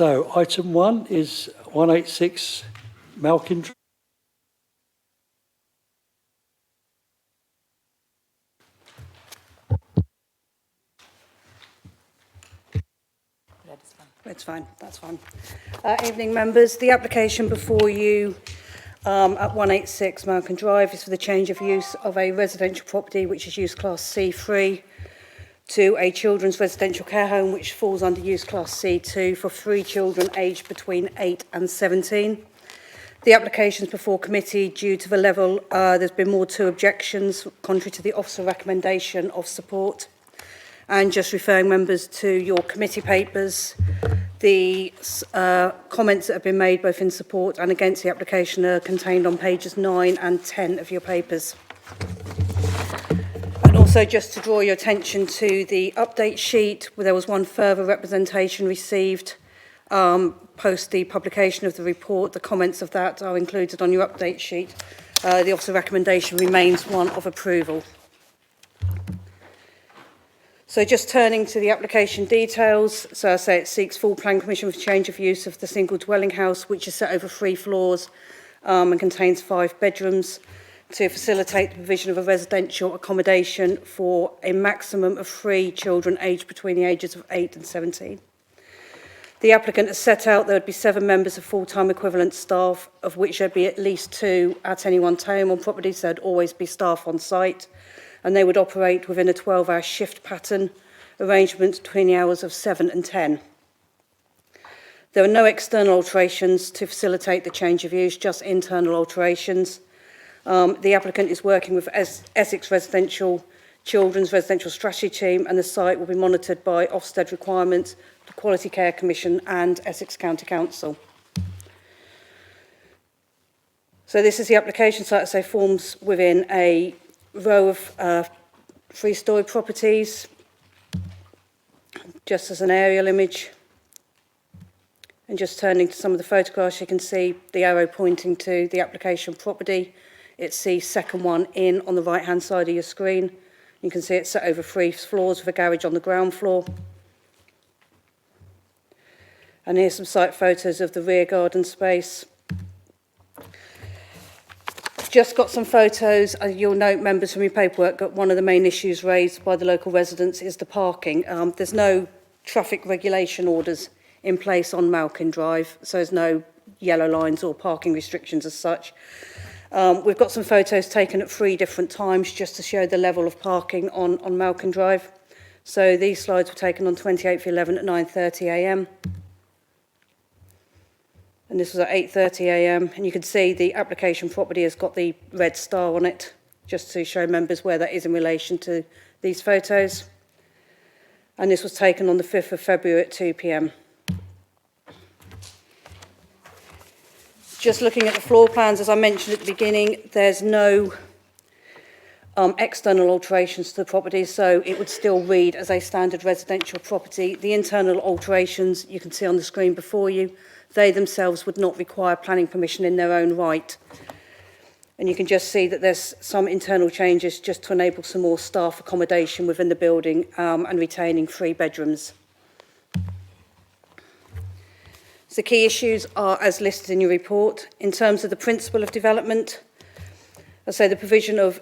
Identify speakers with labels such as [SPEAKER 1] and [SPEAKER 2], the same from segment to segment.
[SPEAKER 1] So, item 1 is 186 Malkin Drive.
[SPEAKER 2] It's fine, that's fine. Evening members, the application before you at 186 Malkin Drive is for the change of use of a residential property which is use class C3 to a children's residential care home which falls under use class C2 for 3 children aged between 8 and 17. The application is before committee due to the level, there's been more 2 objections contrary to the officer recommendation of support. And just referring members to your committee papers, the comments that have been made both in support and against the application are contained on pages 9 and 10 of your papers. And also just to draw your attention to the update sheet, where there was one further representation received post the publication of the report. The comments of that are included on your update sheet. The officer recommendation remains one of approval. So just turning to the application details, so I say it seeks full plan permission for change of use of the single dwelling house, which is set over 3 floors and contains 5 bedrooms, to facilitate the provision of a residential accommodation for a maximum of 3 children aged between the ages of 8 and 17. The applicant has set out there would be 7 members of full-time equivalent staff, of which there'd be at least 2 at any one time on property, so there'd always be staff on site. And they would operate within a 12-hour shift pattern arrangement between the hours of 7 and 10. There are no external alterations to facilitate the change of use, just internal alterations. The applicant is working with Essex Children's Residential Strategy Team, and the site will be monitored by Ofsted requirements, the Quality Care Commission and Essex County Council. So this is the application site, so forms within a row of 3-storey properties, just as an aerial image. And just turning to some of the photographs, you can see the arrow pointing to the application property. It's the second one in on the right hand side of your screen. You can see it's set over 3 floors with a garage on the ground floor. And here's some site photos of the rear garden space. Just got some photos. You'll note, members, from your paperwork, that one of the main issues raised by the local residents is the parking. There's no traffic regulation orders in place on Malkin Drive, so there's no yellow lines or parking restrictions as such. We've got some photos taken at 3 different times just to show the level of parking on Malkin Drive. So these slides were taken on 28/11 at 9:30 a.m. And this was at 8:30 a.m. And you can see the application property has got the red star on it, just to show members where that is in relation to these photos. And this was taken on the 5th of February at 2 p.m. Just looking at the floor plans, as I mentioned at the beginning, there's no external alterations to the property, so it would still read as a standard residential property. The internal alterations you can see on the screen before you, they themselves would not require planning permission in their own right. And you can just see that there's some internal changes just to enable some more staff accommodation within the building and retaining 3 bedrooms. So key issues are as listed in your report. In terms of the principle of development, I say the provision of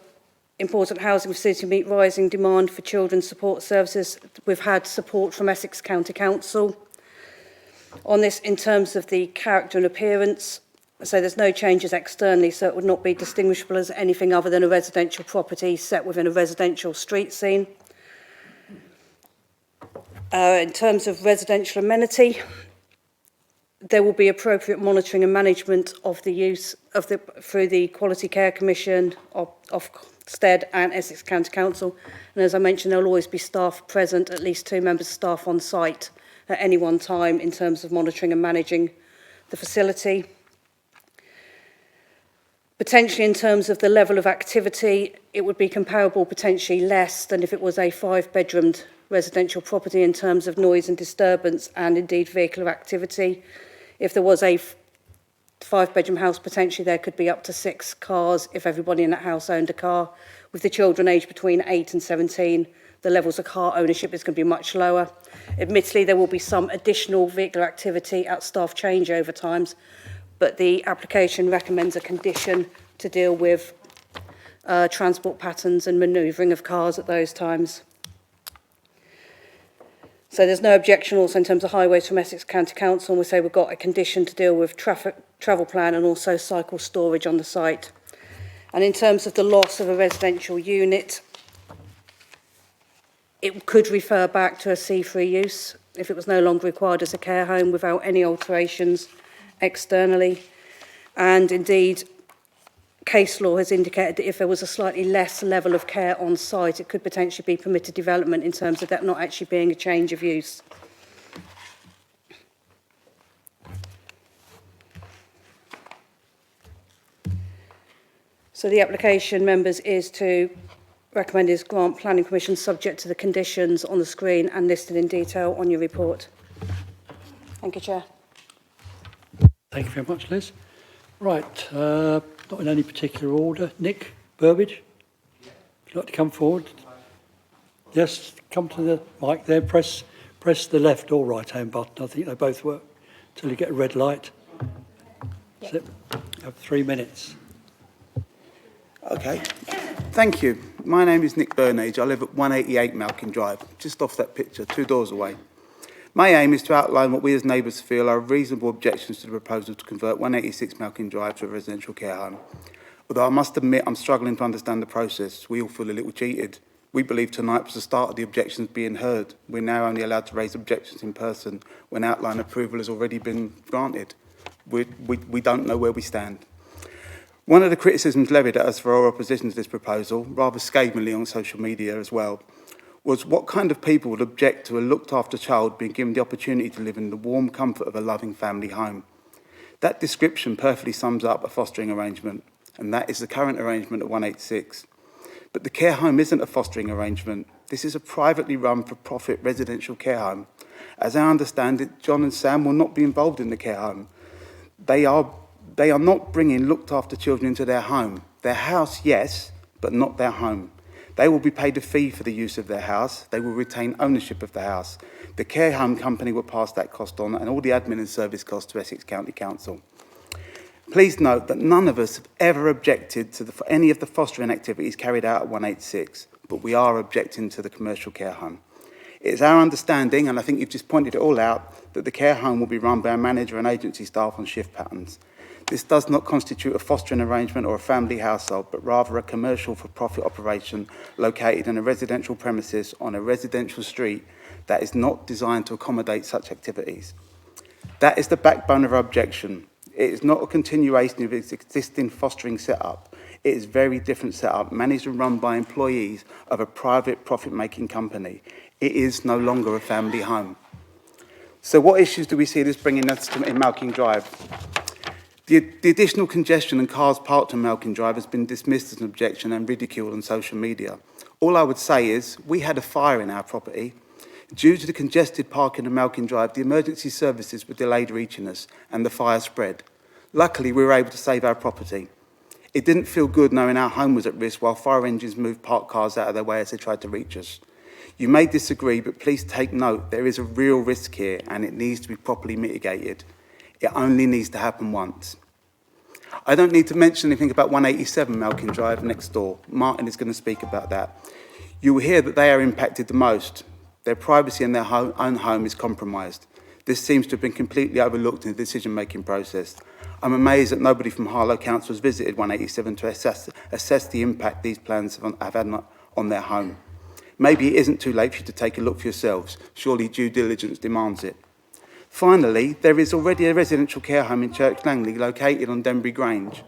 [SPEAKER 2] important housing facility to meet rising demand for children's support services. We've had support from Essex County Council on this. In terms of the character and appearance, so there's no changes externally, so it would not be distinguishable as anything other than a residential property set within a residential street scene. In terms of residential amenity, there will be appropriate monitoring and management of the use of through the Quality Care Commission of Ofsted and Essex County Council. And as I mentioned, there will always be staff present, at least 2 members of staff on site at any one time in terms of monitoring and managing the facility. Potentially in terms of the level of activity, it would be comparable, potentially less than if it was a 5-bedroomed residential property in terms of noise and disturbance and indeed vehicular activity. If there was a 5-bedroom house, potentially there could be up to 6 cars if everybody in that house owned a car. With the children aged between 8 and 17, the levels of car ownership is going to be much lower. Admittedly, there will be some additional vehicular activity at staff changeover times, but the application recommends a condition to deal with transport patterns and manoeuvring of cars at those times. So there's no objection also in terms of highways from Essex County Council, and we say we've got a condition to deal with travel plan and also cycle storage on the site. And in terms of the loss of a residential unit, it could refer back to a C3 use if it was no longer required as a care home without any alterations externally. And indeed, case law has indicated that if there was a slightly less level of care on site, it could potentially be permitted development in terms of that not actually being a change of use. So the application, members, is to recommend is grant planning permission subject to the conditions on the screen and listed in detail on your report. Thank you, Chair.
[SPEAKER 1] Thank you very much, Liz. Right, not in any particular order. Nick Burbage, would you like to come forward? Yes, come to the mic there, press the left or right hand button. I think they both work until you get a red light. That's it. You have 3 minutes.
[SPEAKER 3] Okay, thank you. My name is Nick Burnage. I live at 188 Malkin Drive, just off that picture, 2 doors away. My aim is to outline what we as neighbours feel are reasonable objections to the proposal to convert 186 Malkin Drive to a residential care home. Although I must admit I'm struggling to understand the process. We all feel a little cheated. We believe tonight was the start of the objections being heard. We're now only allowed to raise objections in person when outline approval has already been granted. We don't know where we stand. One of the criticisms levied at us for our opposition to this proposal, rather scathingly on social media as well, was what kind of people would object to a looked-after child being given the opportunity to live in the warm comfort of a loving family home. That description perfectly sums up a fostering arrangement, and that is the current arrangement at 186. But the care home isn't a fostering arrangement. This is a privately run for-profit residential care home. As I understand it, John and Sam will not be involved in the care home. They are not bringing looked-after children into their home. Their house, yes, but not their home. They will be paid a fee for the use of their house. They will retain ownership of the house. The care home company will pass that cost on and all the admin and service costs to Essex County Council. Please note that none of us have ever objected to any of the fostering activities carried out at 186, but we are objecting to the commercial care home. It is our understanding, and I think you've just pointed it all out, that the care home will be run by a manager and agency staff on shift patterns. This does not constitute a fostering arrangement or a family household, but rather a commercial for-profit operation located in a residential premises on a residential street that is not designed to accommodate such activities. That is the backbone of our objection. It is not a continuation of its existing fostering setup. It is a very different setup, managed and run by employees of a private profit-making company. It is no longer a family home. So what issues do we see this bringing us to in Malkin Drive? The additional congestion and cars parked on Malkin Drive has been dismissed as an objection and ridiculed on social media. All I would say is, we had a fire in our property. Due to the congested parking on Malkin Drive, the emergency services were delayed reaching us and the fire spread. Luckily, we were able to save our property. It didn't feel good knowing our home was at risk while fire engines moved parked cars out of their way as they tried to reach us. You may disagree, but please take note, there is a real risk here and it needs to be properly mitigated. It only needs to happen once. I don't need to mention anything about 187 Malkin Drive next door. Martin is going to speak about that. You will hear that they are impacted the most. Their privacy in their own home is compromised. This seems to have been completely overlooked in the decision-making process. I'm amazed that nobody from Harlow Council has visited 187 to assess the impact these plans have had on their home. Maybe it isn't too late for you to take a look for yourselves. Surely due diligence demands it. Finally, there is already a residential care home in Church Langley located on Denbury Grange.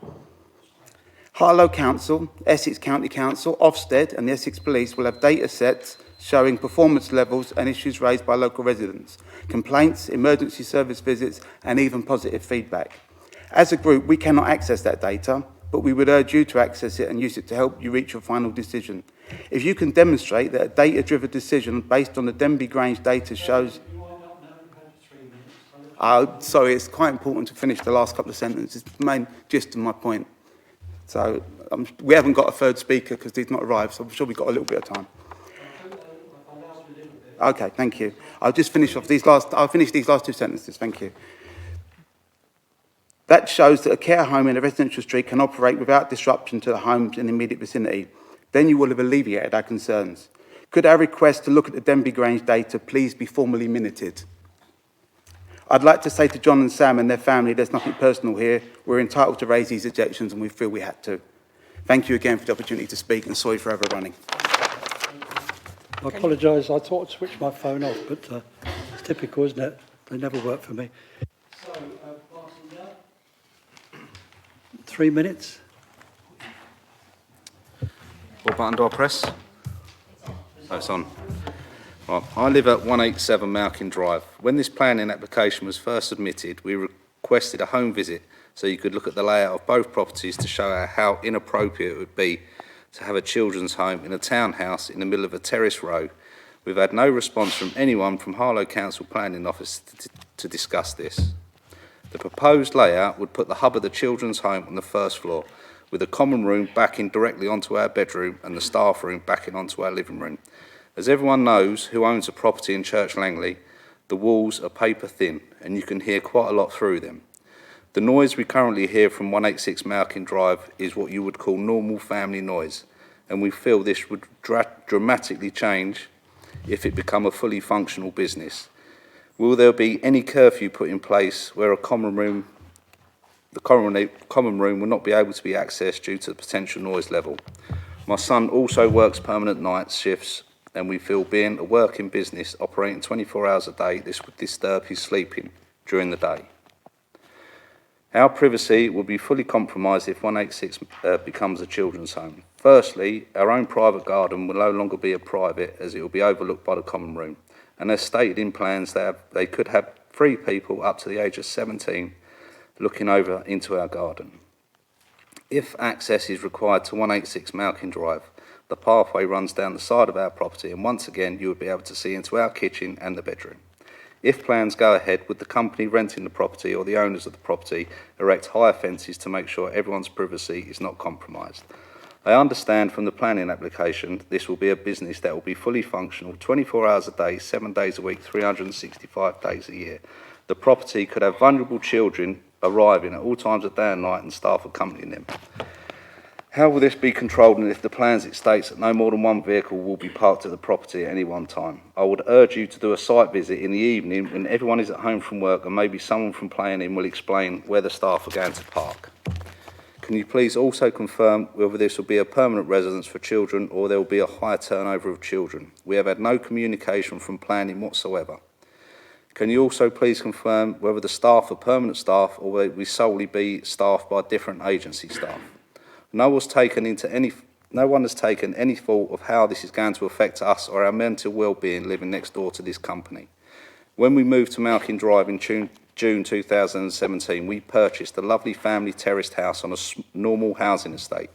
[SPEAKER 3] Harlow Council, Essex County Council, Ofsted and the Essex Police will have data sets showing performance levels and issues raised by local residents, complaints, emergency service visits and even positive feedback. As a group, we cannot access that data, but we would urge you to access it and use it to help you reach your final decision. If you can demonstrate that a data-driven decision based on the Denbury Grange data shows... sorry, it's quite important to finish the last couple of sentences. It's the main gist of my point. So we haven't got a third speaker because he's not arrived, so I'm sure we've got a little bit of time. Okay, thank you. I'll finish these last two sentences, thank you. That shows that a care home in a residential street can operate without disruption to the homes in the immediate vicinity. Then you will have alleviated our concerns. Could our request to look at the Denby Grange data please be formally minuted? I'd like to say to John and Sam and their family, there's nothing personal here. We're entitled to raise these objections and we feel we had to. Thank you again for the opportunity to speak and sorry for overrunning.
[SPEAKER 1] I apologise, I thought I'd switch my phone off, but it's typical, isn't it? They never work for me. So, Martin, 3 minutes.
[SPEAKER 4] What button do I press? Oh, it's on. Right. I live at 187 Malkin Drive. When this planning application was first submitted, we requested a home visit so you could look at the layout of both properties to show how inappropriate it would be to have a children's home in a townhouse in the middle of a terrace road. We've had no response from anyone from Harlow Council Planning Office to discuss this. The proposed layout would put the hub of the children's home on the first floor, with a common room backing directly onto our bedroom and the staff room backing onto our living room. As everyone knows who owns a property in Church Langley, the walls are paper thin and you can hear quite a lot through them. The noise we currently hear from 186 Malkin Drive is what you would call normal family noise, and we feel this would dramatically change if it become a fully functional business. Will there be any curfew put in place where the common room will not be able to be accessed due to the potential noise level? My son also works permanent night shifts, and we feel being a working business operating 24 hours a day, this would disturb his sleeping during the day. Our privacy will be fully compromised if 186 becomes a children's home. Firstly, our own private garden will no longer be a private, as it will be overlooked by the common room. And as stated in plans, they could have 3 people up to the age of 17 looking over into our garden. If access is required to 186 Malkin Drive, the pathway runs down the side of our property, and once again you would be able to see into our kitchen and the bedroom. If plans go ahead, would the company renting the property or the owners of the property erect higher fences to make sure everyone's privacy is not compromised? I understand from the planning application this will be a business that will be fully functional 24 hours a day, 7 days a week, 365 days a year. The property could have vulnerable children arriving at all times of day and night and staff accompanying them. How will this be controlled, and if the plans it states that no more than 1 vehicle will be parked at the property at any one time? I would urge you to do a site visit in the evening when everyone is at home from work, and maybe someone from planning will explain where the staff are going to park. Can you please also confirm whether this will be a permanent residence for children or there will be a higher turnover of children? We have had no communication from planning whatsoever. Can you also please confirm whether the staff are permanent staff or will they solely be staffed by different agency staff? No one has taken any thought of how this is going to affect us or our mental well-being living next door to this company. When we moved to Malkin Drive in June 2017, we purchased a lovely family terraced house on a normal housing estate.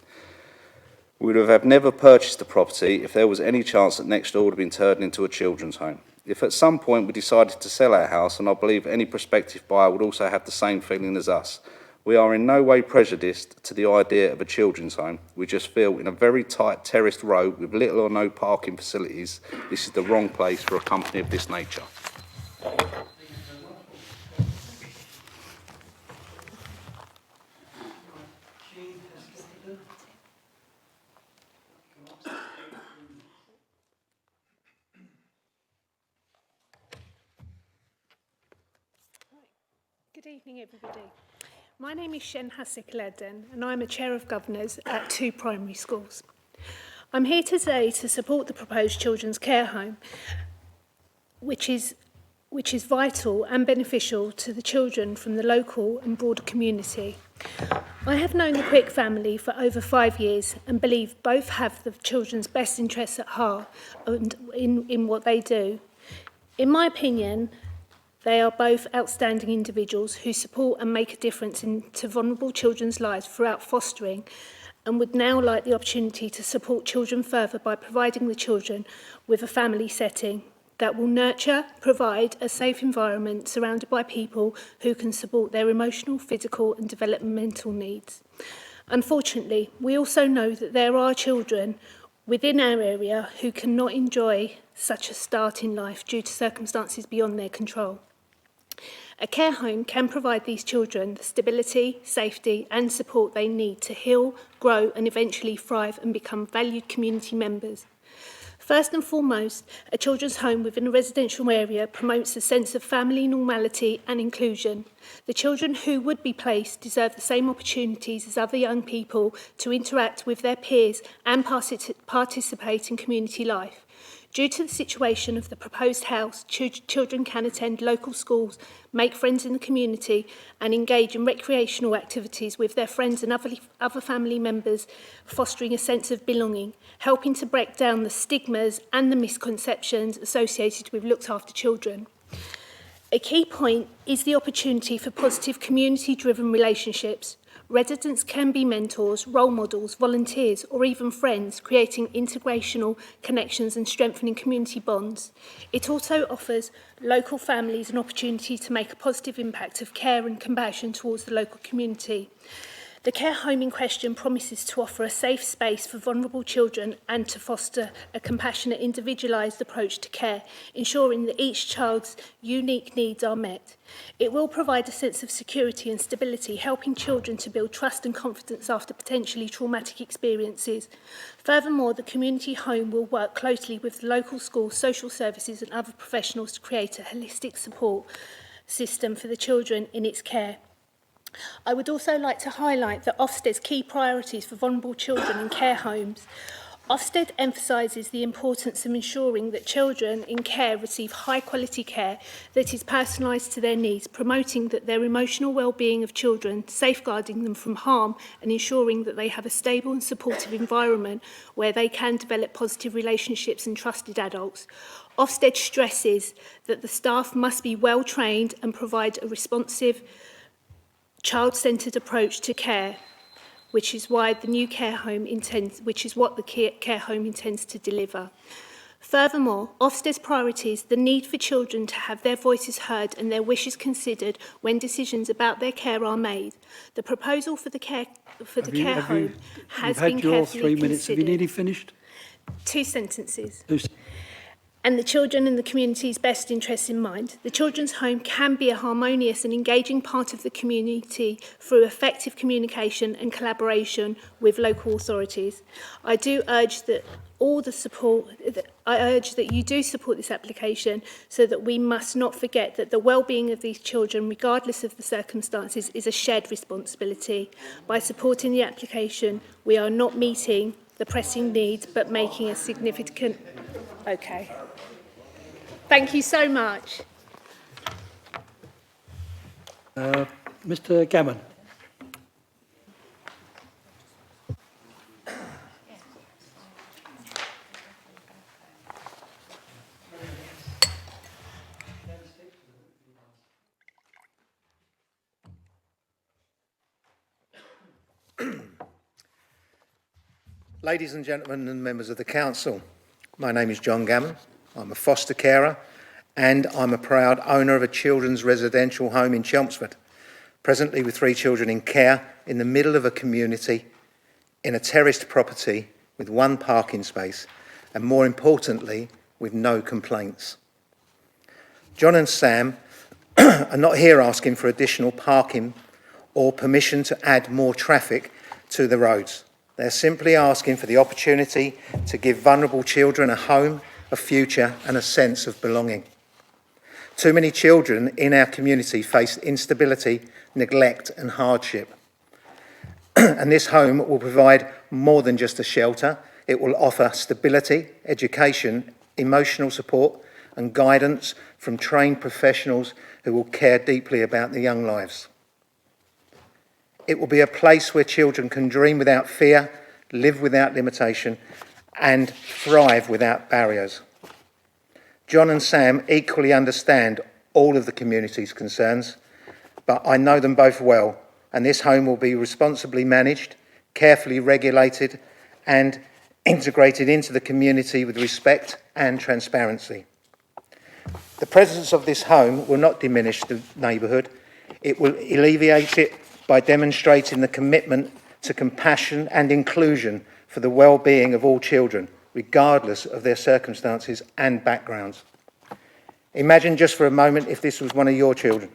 [SPEAKER 4] We would have never purchased the property if there was any chance that next door would have been turned into a children's home. If at some point we decided to sell our house, and I believe any prospective buyer would also have the same feeling as us, we are in no way prejudiced to the idea of a children's home. We just feel in a very tight terraced road with little or no parking facilities, this is the wrong place for a company of this nature.
[SPEAKER 5] Good evening, everybody. My name is Shen Hasik-Ledden, and I'm a Chair of Governors at 2 primary schools. I'm here today to support the proposed children's care home, which is vital and beneficial to the children from the local and broader community. I have known the Quick family for over 5 years and believe both have the children's best interests at heart and in what they do. In my opinion, they are both outstanding individuals who support and make a difference to vulnerable children's lives throughout fostering, and would now like the opportunity to support children further by providing the children with a family setting that will nurture, provide a safe environment surrounded by people who can support their emotional, physical and developmental needs. Unfortunately, we also know that there are children within our area who cannot enjoy such a start in life due to circumstances beyond their control. A care home can provide these children the stability, safety and support they need to heal, grow and eventually thrive and become valued community members. First and foremost, a children's home within a residential area promotes a sense of family normality and inclusion. The children who would be placed deserve the same opportunities as other young people to interact with their peers and participate in community life. Due to the situation of the proposed house, children can attend local schools, make friends in the community and engage in recreational activities with their friends and other family members, fostering a sense of belonging, helping to break down the stigmas and the misconceptions associated with looked after children. A key point is the opportunity for positive community-driven relationships. Residents can be mentors, role models, volunteers, or even friends, creating integrational connections and strengthening community bonds. It also offers local families an opportunity to make a positive impact of care and compassion towards the local community. The care home in question promises to offer a safe space for vulnerable children and to foster a compassionate, individualised approach to care, ensuring that each child's unique needs are met. It will provide a sense of security and stability, helping children to build trust and confidence after potentially traumatic experiences. Furthermore, the community home will work closely with the local schools, social services and other professionals to create a holistic support system for the children in its care. I would also like to highlight that Ofsted's key priorities for vulnerable children in care homes. Ofsted emphasises the importance of ensuring that children in care receive high-quality care that is personalised to their needs, promoting that their emotional well-being of children, safeguarding them from harm and ensuring that they have a stable and supportive environment where they can develop positive relationships and trusted adults. Ofsted stresses that the staff must be well-trained and provide a responsive, child-centred approach to care, which is what the care home intends to deliver. Furthermore, Ofsted's priorities the need for children to have their voices heard and their wishes considered when decisions about their care are made. The proposal for the care home has been carefully considered.
[SPEAKER 1] You've had your 3 minutes. Have you nearly finished?
[SPEAKER 5] 2 sentences.
[SPEAKER 1] Lucy.
[SPEAKER 5] And the children and the community's best interests in mind. The children's home can be a harmonious and engaging part of the community through effective communication and collaboration with local authorities. I urge that you do support this application so that we must not forget that the well-being of these children, regardless of the circumstances, is a shared responsibility. By supporting the application, we are not meeting the pressing needs, but making a significant... Okay. Thank you so much.
[SPEAKER 1] Mr. Gammon.
[SPEAKER 6] Ladies and gentlemen and members of the Council, my name is John Gammon. I'm a foster carer and I'm a proud owner of a children's residential home in Chelmsford, presently with 3 children in care in the middle of a community in a terraced property with 1 parking space and, more importantly, with no complaints. John and Sam are not here asking for additional parking or permission to add more traffic to the roads. They're simply asking for the opportunity to give vulnerable children a home, a future and a sense of belonging. Too many children in our community face instability, neglect and hardship. And this home will provide more than just a shelter. It will offer stability, education, emotional support and guidance from trained professionals who will care deeply about the young lives. It will be a place where children can dream without fear, live without limitation and thrive without barriers. John and Sam equally understand all of the community's concerns, but I know them both well, and this home will be responsibly managed, carefully regulated and integrated into the community with respect and transparency. The presence of this home will not diminish the neighbourhood. It will alleviate it by demonstrating the commitment to compassion and inclusion for the well-being of all children, regardless of their circumstances and backgrounds. Imagine just for a moment if this was one of your children,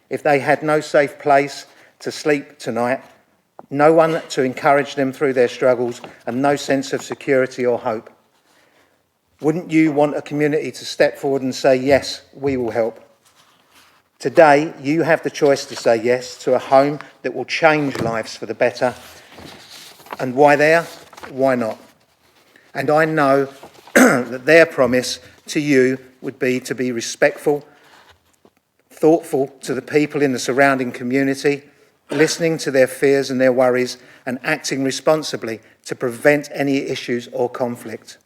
[SPEAKER 6] if they had no safe place to sleep tonight, no one to encourage them through their struggles, and no sense of security or hope. Wouldn't you want a community to step forward and say, yes, we will help? Today, you have the choice to say yes to a home that will change lives for the better. And why there? Why not? And I know that their promise to you would be to be respectful, thoughtful to the people in the surrounding community, listening to their fears and their worries, and acting responsibly to prevent any issues or conflict.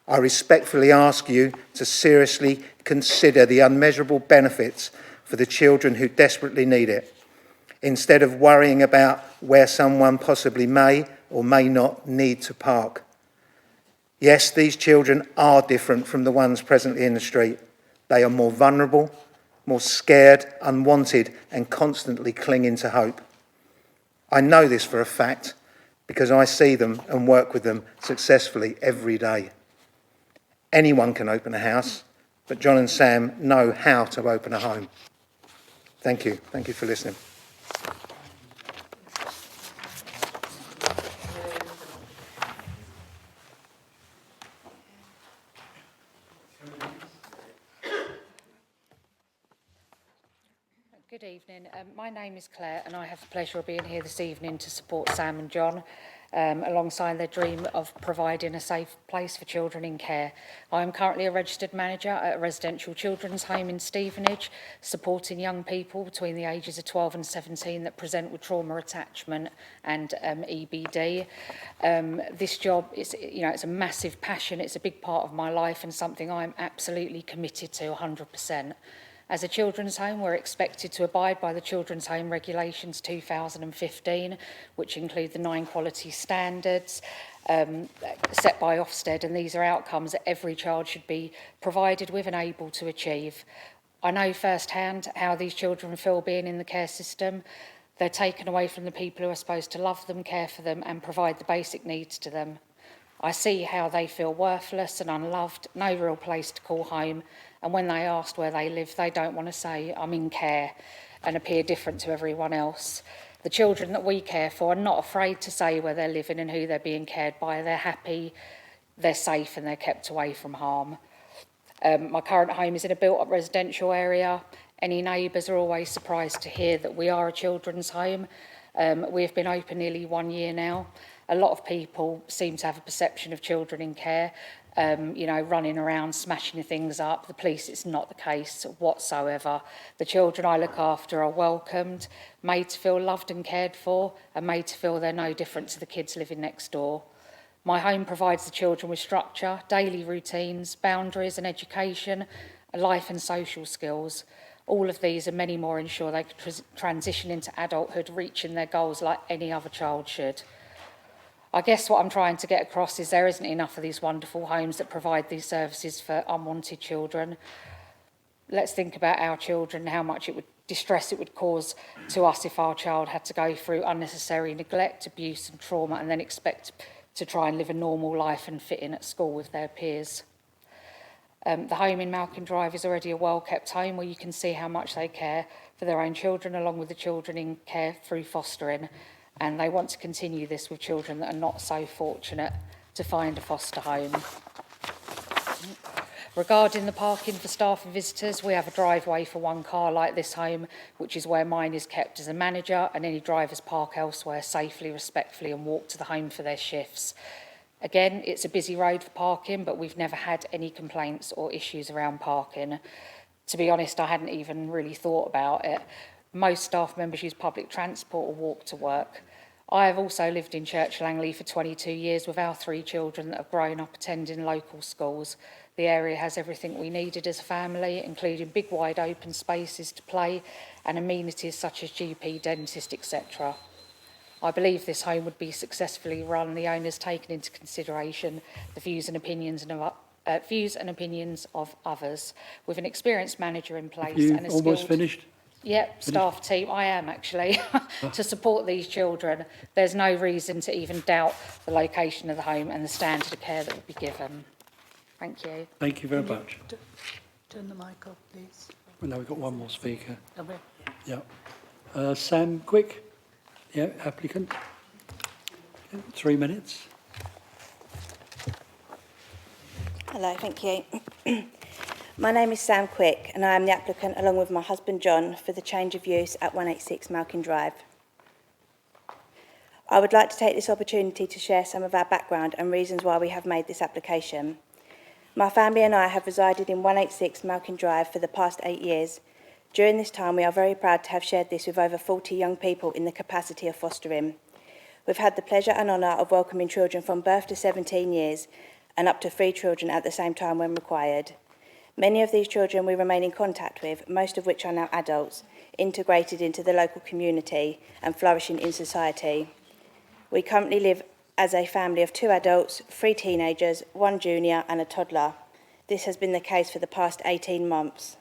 [SPEAKER 6] I respectfully ask you to seriously consider the unmeasurable benefits for the children who desperately need it, instead of worrying about where someone possibly may or may not need to park. Yes, these children are different from the ones presently in the street. They are more vulnerable, more scared, unwanted, and constantly clinging to hope. I know this for a fact because I see them and work with them successfully every day. Anyone can open a house, but John and Sam know how to open a home. Thank you. Thank you for listening.
[SPEAKER 7] Good evening. My name is Claire and I have the pleasure of being here this evening to support Sam and John alongside their dream of providing a safe place for children in care. I am currently a registered manager at a residential children's home in Stevenage, supporting young people between the ages of 12 and 17 that present with trauma attachment and EBD. This job is, it's a massive passion. It's a big part of my life and something I'm absolutely committed to 100%. As a children's home, we're expected to abide by the Children's Home Regulations 2015, which include the 9 quality standards set by Ofsted, and these are outcomes that every child should be provided with and able to achieve. I know firsthand how these children feel being in the care system. They're taken away from the people who are supposed to love them, care for them, and provide the basic needs to them. I see how they feel worthless and unloved, no real place to call home, and when they asked where they live, they don't want to say, I'm in care, and appear different to everyone else. The children that we care for are not afraid to say where they're living and who they're being cared by. They're happy, they're safe, and they're kept away from harm. My current home is in a built-up residential area. Any neighbours are always surprised to hear that we are a children's home. We've been open nearly 1 year now. A lot of people seem to have a perception of children in care, running around, smashing things up. The police, it's not the case whatsoever. The children I look after are welcomed, made to feel loved and cared for, and made to feel they're no different to the kids living next door. My home provides the children with structure, daily routines, boundaries and education, life and social skills. All of these and many more ensure they can transition into adulthood, reaching their goals like any other child should. I guess what I'm trying to get across is there isn't enough of these wonderful homes that provide these services for unwanted children. Let's think about our children, how much distress it would cause to us if our child had to go through unnecessary neglect, abuse and trauma and then expect to try and live a normal life and fit in at school with their peers. The home in Malkin Drive is already a well-kept home where you can see how much they care for their own children along with the children in care through fostering. And they want to continue this with children that are not so fortunate to find a foster home. Regarding the parking for staff and visitors, we have a driveway for 1 car like this home, which is where mine is kept as a manager, and any drivers park elsewhere safely, respectfully and walk to the home for their shifts. Again, it's a busy road for parking, but we've never had any complaints or issues around parking. To be honest, I hadn't even really thought about it. Most staff members use public transport or walk to work. I have also lived in Church Langley for 22 years with our 3 children that have grown up attending local schools. The area has everything we needed as a family, including big wide open spaces to play and amenities such as GP, dentist, etc. I believe this home would be successfully run, the owners taking into consideration the views and opinions of others, with an experienced manager in place
[SPEAKER 1] You've
[SPEAKER 7] and a
[SPEAKER 1] almost
[SPEAKER 7] skilled...
[SPEAKER 1] finished.
[SPEAKER 7] Yep, staff team, I am actually, to support these children. There's no reason to even doubt the location of the home and the standard of care that will be given. Thank you.
[SPEAKER 1] Thank you very much.
[SPEAKER 8] Turn the mic off, please.
[SPEAKER 1] Well, now we've got one more speaker.
[SPEAKER 8] Okay.
[SPEAKER 1] Yeah. Sam Quick, yeah, applicant. Yeah, 3 minutes.
[SPEAKER 9] Hello, thank you. My name is Sam Quick and I am the applicant along with my husband John for the change of use at 186 Malkin Drive. I would like to take this opportunity to share some of our background and reasons why we have made this application. My family and I have resided in 186 Malkin Drive for the past 8 years. During this time, we are very proud to have shared this with over 40 young people in the capacity of fostering. We've had the pleasure and honour of welcoming children from birth to 17 years and up to 3 children at the same time when required. Many of these children we remain in contact with, most of which are now adults, integrated into the local community and flourishing in society. We currently live as a family of 2 adults, 3 teenagers, 1 junior and a toddler. This has been the case for the past 18 months.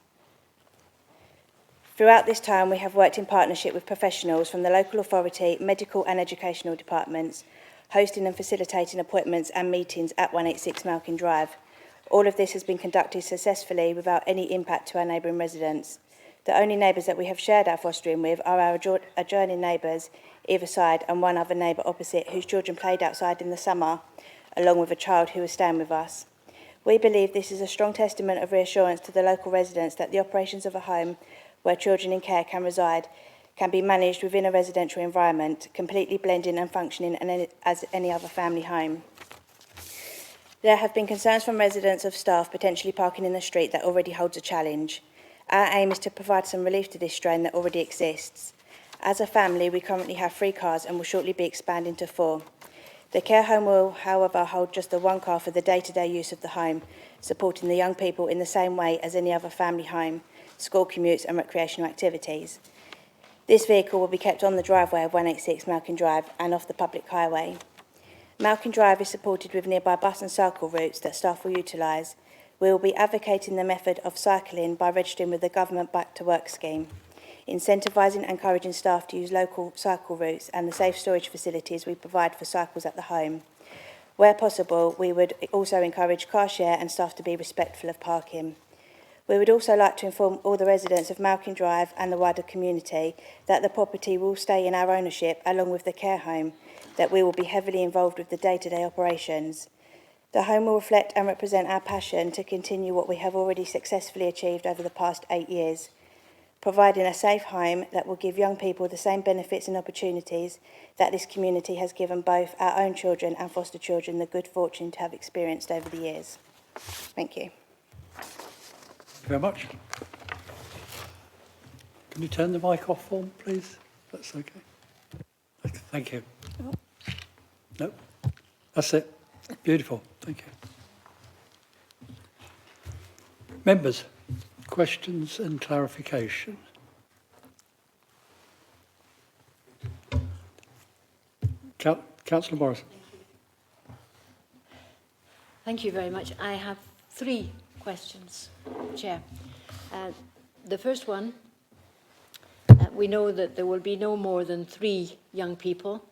[SPEAKER 9] Throughout this time, we have worked in partnership with professionals from the local authority, medical and educational departments, hosting and facilitating appointments and meetings at 186 Malkin Drive. All of this has been conducted successfully without any impact to our neighbouring residents. The only neighbours that we have shared our fostering with are our adjoining neighbours either side and one other neighbour opposite whose children played outside in the summer, along with a child who was staying with us. We believe this is a strong testament of reassurance to the local residents that the operations of a home where children in care can reside can be managed within a residential environment, completely blending and functioning as any other family home. There have been concerns from residents of staff potentially parking in the street that already holds a challenge. Our aim is to provide some relief to this strain that already exists. As a family, we currently have 3 cars and will shortly be expanding to 4. The care home will, however, hold just the 1 car for the day-to-day use of the home, supporting the young people in the same way as any other family home, school commutes and recreational activities. This vehicle will be kept on the driveway of 186 Malkin Drive and off the public highway. Malkin Drive is supported with nearby bus and cycle routes that staff will utilise. We will be advocating the method of cycling by registering with the Government Back to Work scheme, incentivising and encouraging staff to use local cycle routes and the safe storage facilities we provide for cycles at the home. Where possible, we would also encourage car share and staff to be respectful of parking. We would also like to inform all the residents of Malkin Drive and the wider community that the property will stay in our ownership along with the care home, that we will be heavily involved with the day-to-day operations. The home will reflect and represent our passion to continue what we have already successfully achieved over the past 8 years, providing a safe home that will give young people the same benefits and opportunities that this community has given both our own children and foster children the good fortune to have experienced over the years. Thank you.
[SPEAKER 1] Thank you very much. Can you turn the mic off for me, please? That's okay. Thank you. No, that's it. Beautiful. Thank you. Members, questions and clarification. Councillor Morrison.
[SPEAKER 10] Thank you very much. I have 3 questions, Chair. The first one, we know that there will be no more than 3 young people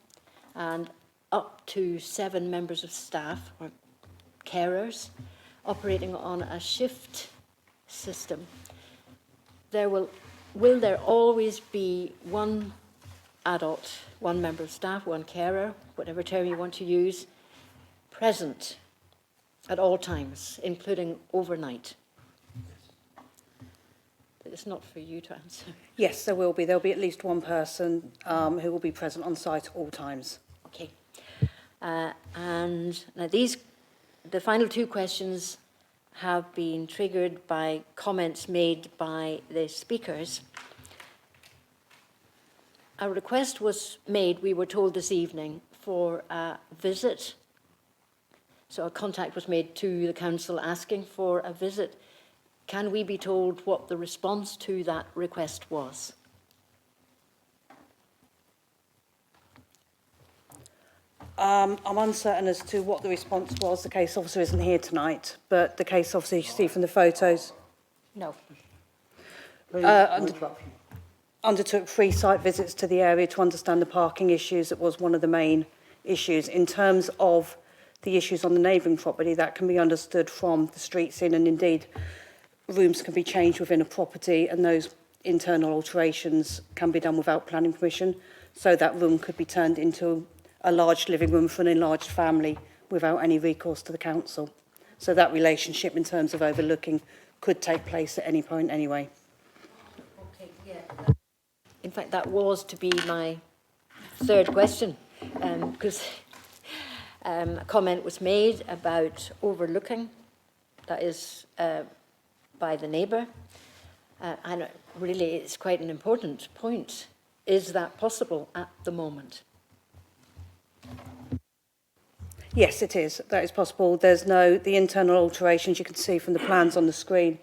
[SPEAKER 10] and up to 7 members of staff or carers operating on a shift system. Will there always be 1 adult, 1 member of staff, 1 carer, whatever term you want to use, present at all times, including overnight? It's not for you to answer.
[SPEAKER 2] Yes, there will be. There will be at least 1 person who will be present on site at all times.
[SPEAKER 10] Okay. And now the final 2 questions have been triggered by comments made by the speakers. A request was made, we were told this evening, for a visit. So a contact was made to the council asking for a visit. Can we be told what the response to that request was?
[SPEAKER 2] I'm uncertain as to what the response was. The case officer isn't here tonight, but the case officer you see from the photos.
[SPEAKER 10] No.
[SPEAKER 2] undertook 3 site visits to the area to understand the parking issues. It was one of the main issues. In terms of the issues on the neighbouring property, that can be understood from the street scene, and indeed rooms can be changed within a property, and those internal alterations can be done without planning permission. So that room could be turned into a large living room for an enlarged family without any recourse to the council. So that relationship in terms of overlooking could take place at any point anyway.
[SPEAKER 10] Okay, yeah. In fact, that was to be my third question, because a comment was made about overlooking, that is by the neighbour, and really it's quite an important point. Is that possible at the moment?
[SPEAKER 2] Yes, it is. That is possible. There's the internal alterations you can see from the plans on the screen.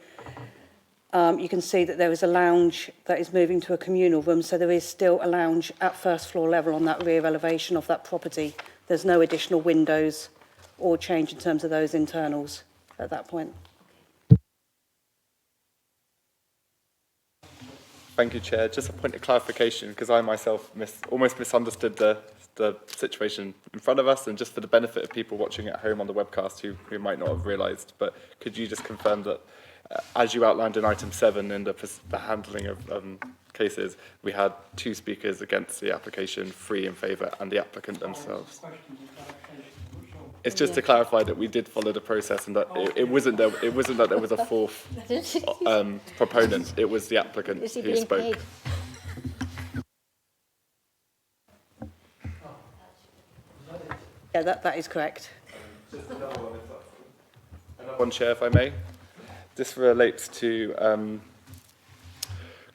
[SPEAKER 2] You can see that there is a lounge that is moving to a communal room, so there is still a lounge at first floor level on that rear elevation of that property. There's no additional windows or change in terms of those internals at that point.
[SPEAKER 11] Thank you, Chair. Just a point of clarification, because I myself almost misunderstood the situation in front of us, and just for the benefit of people watching at home on the webcast who might not have realised, but could you just confirm that, as you outlined in item 7 in the handling of cases, we had 2 speakers against the application, 3 in favour, and the applicant themselves? It's just to clarify that we did follow the process, and that it wasn't that there was a 4th proponent. It was the applicant who spoke.
[SPEAKER 10] Paid?
[SPEAKER 2] Yeah, that is correct.
[SPEAKER 11] One, Chair, if I may. This relates to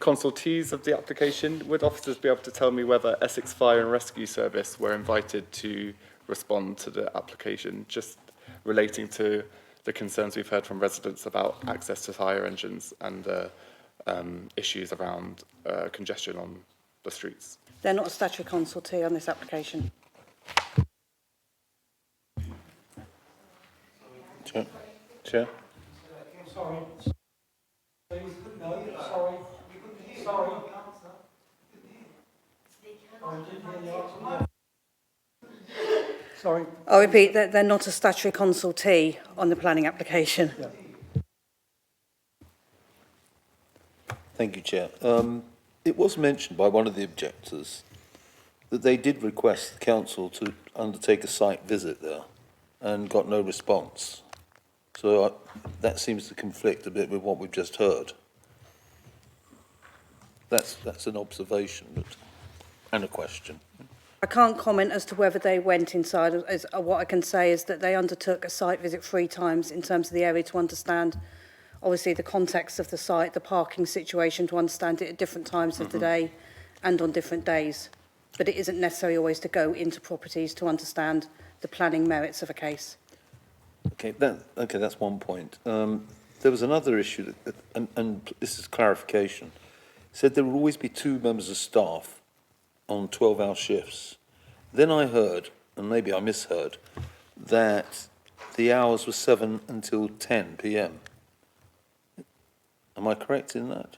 [SPEAKER 11] consultees of the application. Would officers be able to tell me whether Essex Fire and Rescue Service were invited to respond to the application, just relating to the concerns we've heard from residents about access to fire engines and issues around congestion on the streets?
[SPEAKER 2] They're not a statutory consultee on this application.
[SPEAKER 11] Chair?
[SPEAKER 1] Sorry. No, sorry. Sorry. Sorry.
[SPEAKER 2] I'll repeat that they're not a statutory consultee on the planning application.
[SPEAKER 1] Yeah.
[SPEAKER 12] Thank you, Chair. It was mentioned by one of the objectors that they did request the council to undertake a site visit there and got no response. So that seems to conflict a bit with what we've just heard. That's an observation and a question.
[SPEAKER 2] I can't comment as to whether they went inside. What I can say is that they undertook a site visit 3 times in terms of the area to understand, obviously, the context of the site, the parking situation, to understand it at different times of the day and on different days. But it isn't necessary always to go into properties to understand the planning merits of a case.
[SPEAKER 12] Okay, that's one point. There was another issue, and this is clarification. It said there will always be 2 members of staff on 12-hour shifts. Then I heard, and maybe I misheard, that the hours were 7 until 10 p.m. Am I correct in that?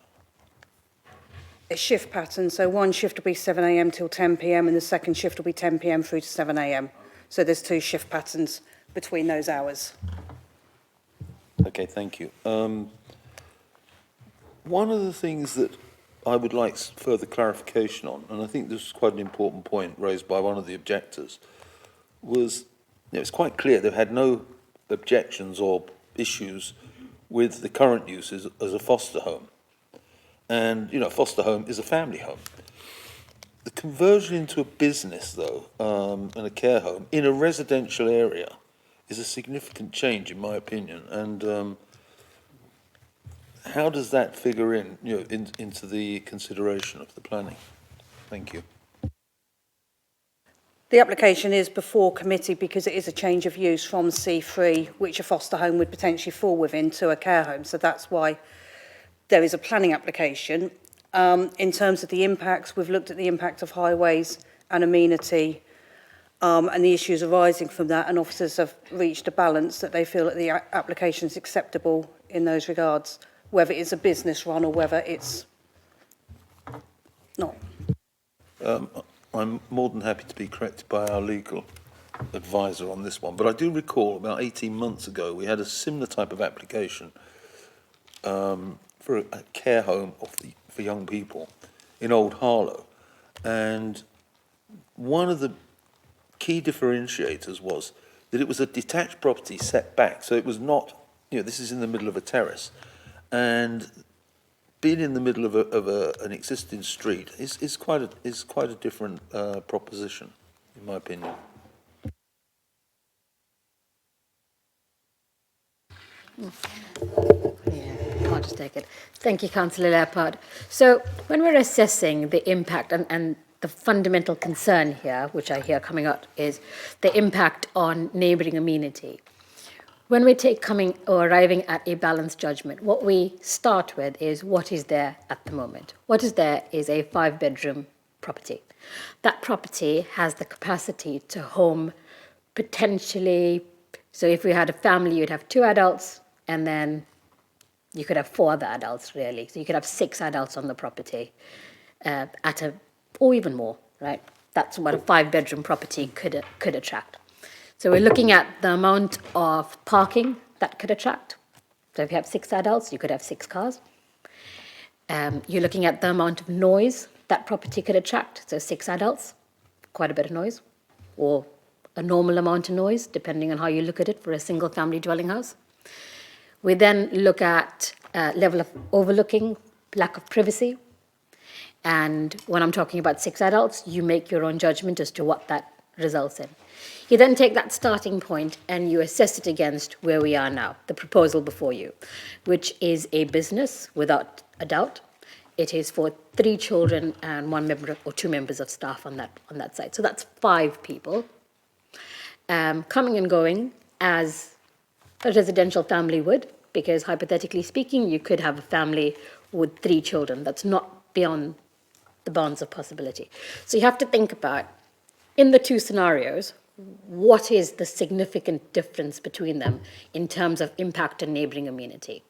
[SPEAKER 2] It's shift pattern, so one shift will be 7 a.m. till 10 p.m. and the second shift will be 10 p.m. through to 7 a.m. So there's 2 shift patterns between those hours.
[SPEAKER 12] Okay, thank you. One of the things that I would like further clarification on, and I think this is quite an important point raised by one of the objectors, was it's quite clear they've had no objections or issues with the current use as a foster home. And, you know, a foster home is a family home. The conversion into a business, though, and a care home in a residential area is a significant change, in my opinion. And how does that figure in, into the consideration of the planning? Thank you.
[SPEAKER 2] The application is before committee because it is a change of use from C3, which a foster home would potentially fall within, to a care home. So that's why there is a planning application. In terms of the impacts, we've looked at the impact of highways and amenity and the issues arising from that, and officers have reached a balance that they feel that the application is acceptable in those regards, whether it's a business run or whether it's
[SPEAKER 12] I'm more than happy to be corrected by our legal advisor on this one, but I do recall about 18 months ago we had a similar type of application for a care home for young people in Old Harlow, and one of the key differentiators was that it was a detached property set back, so it was not, this is in the middle of a terrace, and being in the middle of an existing street is quite a different proposition, in my opinion.
[SPEAKER 10] Yeah, I'll just take it. Thank you, Councillor Leopard. So when we're assessing the impact and the fundamental concern here, which I hear coming out, is the impact on neighbouring amenity. When we arriving at a balanced judgment, what we start with is what is there at the moment. What is there is a 5-bedroom property. That property has the capacity to home potentially, so if we had a family, you'd have 2 adults, and then you could have 4 other adults, really. So you could have 6 adults on the property, or even more, right? That's what a 5-bedroom property could attract. So we're looking at the amount of parking that could attract. So if you have 6 adults, you could have 6 cars. You're looking at the amount of noise that property could attract. So 6 adults, quite a bit of noise, or a normal amount of noise, depending on how you look at it for a single family dwelling house. We then look at level of overlooking, lack of privacy. And when I'm talking about 6 adults, you make your own judgment as to what that results in. You then take that starting point and you assess it against where we are now, the proposal before you, which is a business without a doubt. It is for 3 children and 1 member or 2 members of staff on that site. So that's 5 people coming and going as a residential family would, because hypothetically speaking, you could have a family with 3 children. That's not beyond the bounds of possibility. So you have to think about, in the 2 scenarios, what is the significant difference between them in terms of impact on neighbouring amenity,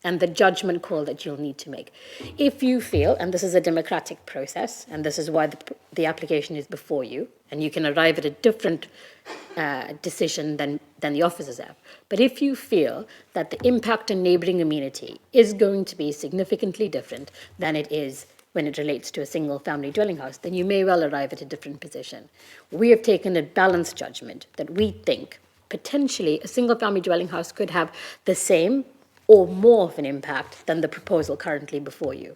[SPEAKER 10] and the judgment call that you'll need to make. If you feel, and this is a democratic process, and this is why the application is before you, and you can arrive at a different decision than the officers have. But if you feel that the impact on neighbouring amenity is going to be significantly different than it is when it relates to a single family dwelling house, then you may well arrive at a different position. We have taken a balanced judgment that we think potentially a single family dwelling house could have the same or more of an impact than the proposal currently before you.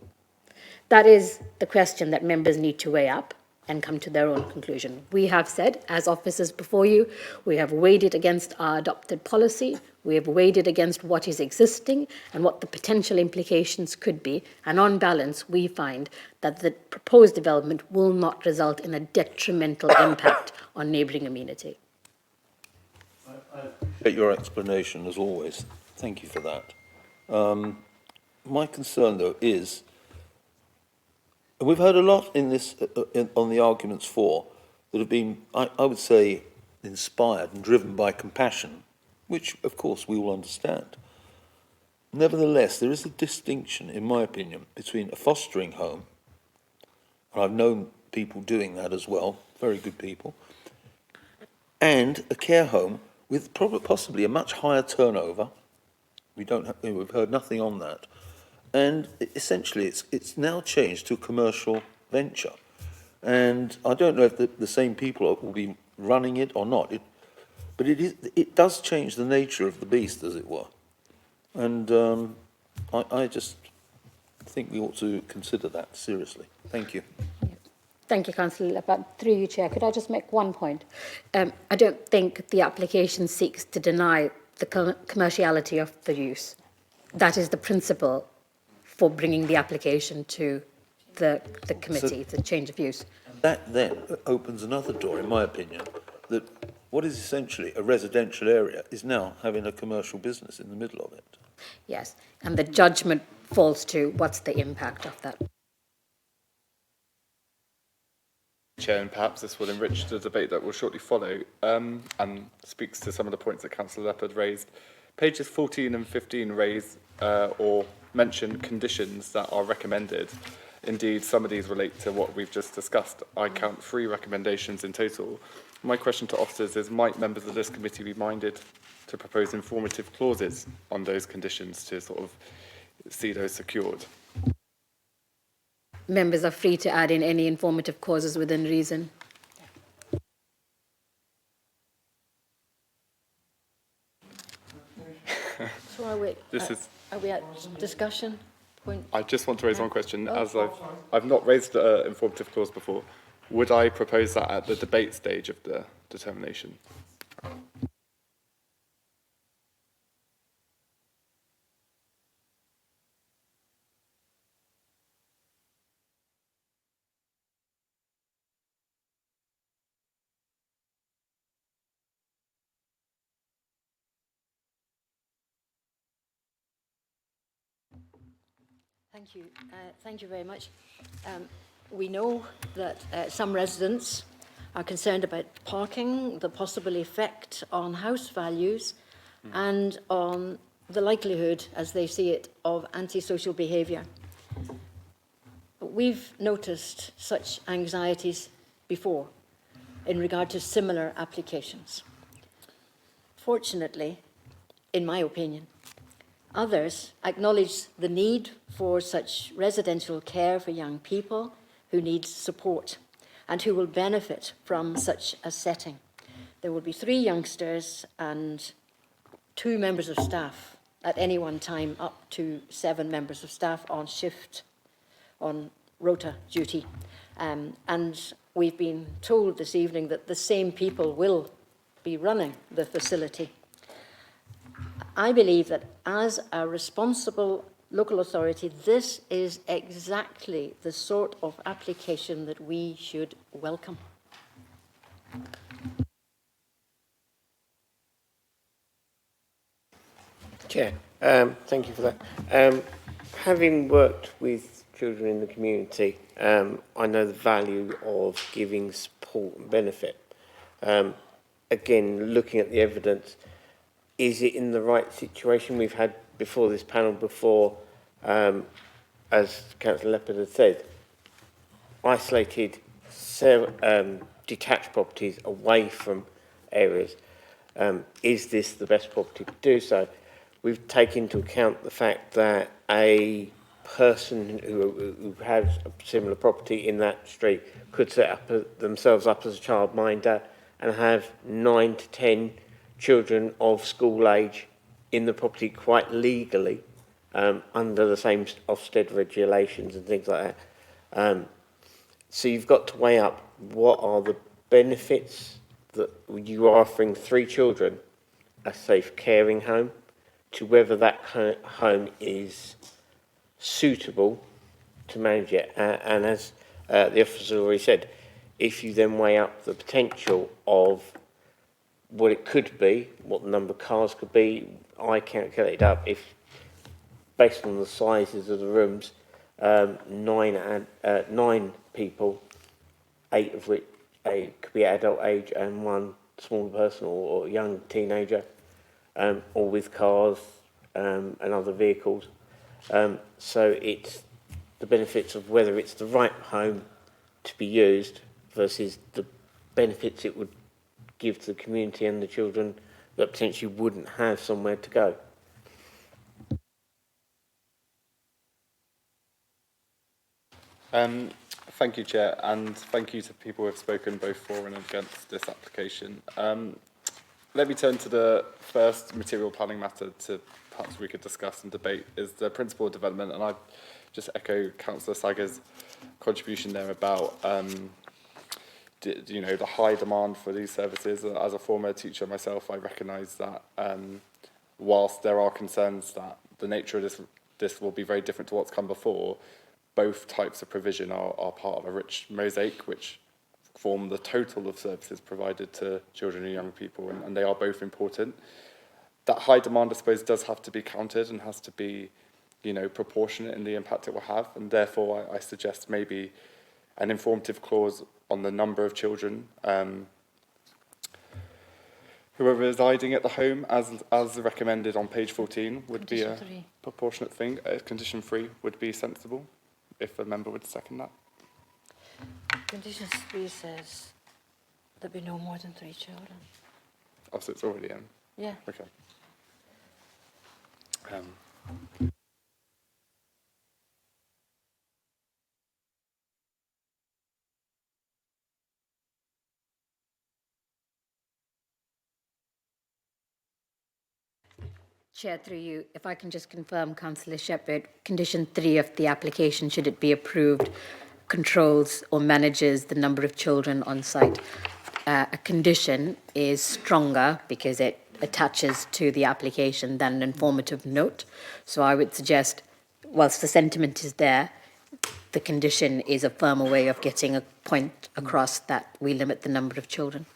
[SPEAKER 10] That is the question that members need to weigh up and come to their own conclusion. We have said, as officers before you, we have weighed it against our adopted policy, we have weighed it against what is existing and what the potential implications could be, and on balance, we find that the proposed development will not result in a detrimental impact on neighbouring amenity.
[SPEAKER 12] I appreciate your explanation, as always. Thank you for that. My concern, though, is, and we've heard a lot in this on the arguments for, that have been, I would say, inspired and driven by compassion, which, of course, we all understand. Nevertheless, there is a distinction, in my opinion, between a fostering home, and I've known people doing that as well, very good people, and a care home with possibly a much higher turnover. We've heard nothing on that. And essentially, it's now changed to a commercial venture. And I don't know if the same people will be running it or not. But it does change the nature of the beast, as it were. And I just think we ought to consider that seriously. Thank you.
[SPEAKER 10] Thank you, Councillor Leopard. Through you, Chair, could I just make one point? I don't think the application seeks to deny the commerciality of the use. That is the principle for bringing the application to the committee, the change of use.
[SPEAKER 12] That then opens another door, in my opinion, that what is essentially a residential area is now having a commercial business in the middle of it.
[SPEAKER 10] Yes, and the judgment falls to what's the impact of that.
[SPEAKER 11] Chair, and perhaps this will enrich the debate that will shortly follow, and speaks to some of the points that Councillor Leopard raised. Pages 14 and 15 raise or mention conditions that are recommended. Indeed, some of these relate to what we've just discussed. I count 3 recommendations in total. My question to officers is, might members of this committee be minded to propose informative clauses on those conditions to sort of see those secured?
[SPEAKER 10] Members are free to add in any informative clauses within reason. So are we at discussion point?
[SPEAKER 11] I just want to raise one question. As I've not raised an informative clause before, would I propose that at the debate stage of the determination?
[SPEAKER 10] Thank you. Thank you very much. We know that some residents are concerned about parking, the possible effect on house values, and on the likelihood, as they see it, of antisocial behaviour. We've noticed such anxieties before in regard to similar applications. Fortunately, in my opinion, others acknowledge the need for such residential care for young people who need support and who will benefit from such a setting. There will be 3 youngsters and 2 members of staff at any one time, up to 7 members of staff on shift, on rota duty. And we've been told this evening that the same people will be running the facility. I believe that as a responsible local authority, this is exactly the sort of application that we should welcome.
[SPEAKER 13] Chair, thank you for that. Having worked with children in the community, I know the value of giving support and benefit. Again, looking at the evidence, is it in the right situation? We've had before this panel before, as Councillor Leppard has said, isolated detached properties away from areas. Is this the best property to do so? We've taken into account the fact that a person who has a similar property in that street could set up themselves up as a childminder and have 9 to 10 children of school age in the property quite legally, under the same Ofsted regulations and things like that. So you've got to weigh up what are the benefits that you are offering 3 children a safe caring home, to whether that home is suitable to manage it. And as the officer already said, if you then weigh up the potential of what it could be, what the number of cars could be, I calculated up, if based on the sizes of the rooms, 9 people, 8 of which could be adult age and 1 small person or young teenager, or with cars and other vehicles. So it's the benefits of whether it's the right home to be used versus the benefits it would give to the community and the children that potentially wouldn't have somewhere to go.
[SPEAKER 11] Thank you, Chair, and thank you to people who have spoken both for and against this application. Let me turn to the first material planning matter to perhaps we could discuss and debate, is the principle of development, and I just echo Councillor Sager's contribution there about the high demand for these services. As a former teacher myself, I recognise that whilst there are concerns that the nature of this will be very different to what's come before, both types of provision are part of a rich mosaic which form the total of services provided to children and young people, and they are both important. That high demand, I suppose, does have to be counted and has to be, proportionate in the impact it will have, and therefore I suggest maybe an informative clause on the number of children who are residing at the home, as recommended on page 14, would be a proportionate thing. Condition 3 would be sensible. if a member would second that.
[SPEAKER 10] Condition 3 says there be no more than 3 children.
[SPEAKER 11] Oh, so it's already in.
[SPEAKER 10] Yeah.
[SPEAKER 11] Okay.
[SPEAKER 7] Chair, through you, if I can just confirm, Councillor Shepherd, condition 3 of the application, should it be approved, controls or manages the number of children on site. A condition is stronger because it attaches to the application than an informative note. So I would suggest, whilst the sentiment is there, the condition is a firmer way of getting a point across that we limit the number of children.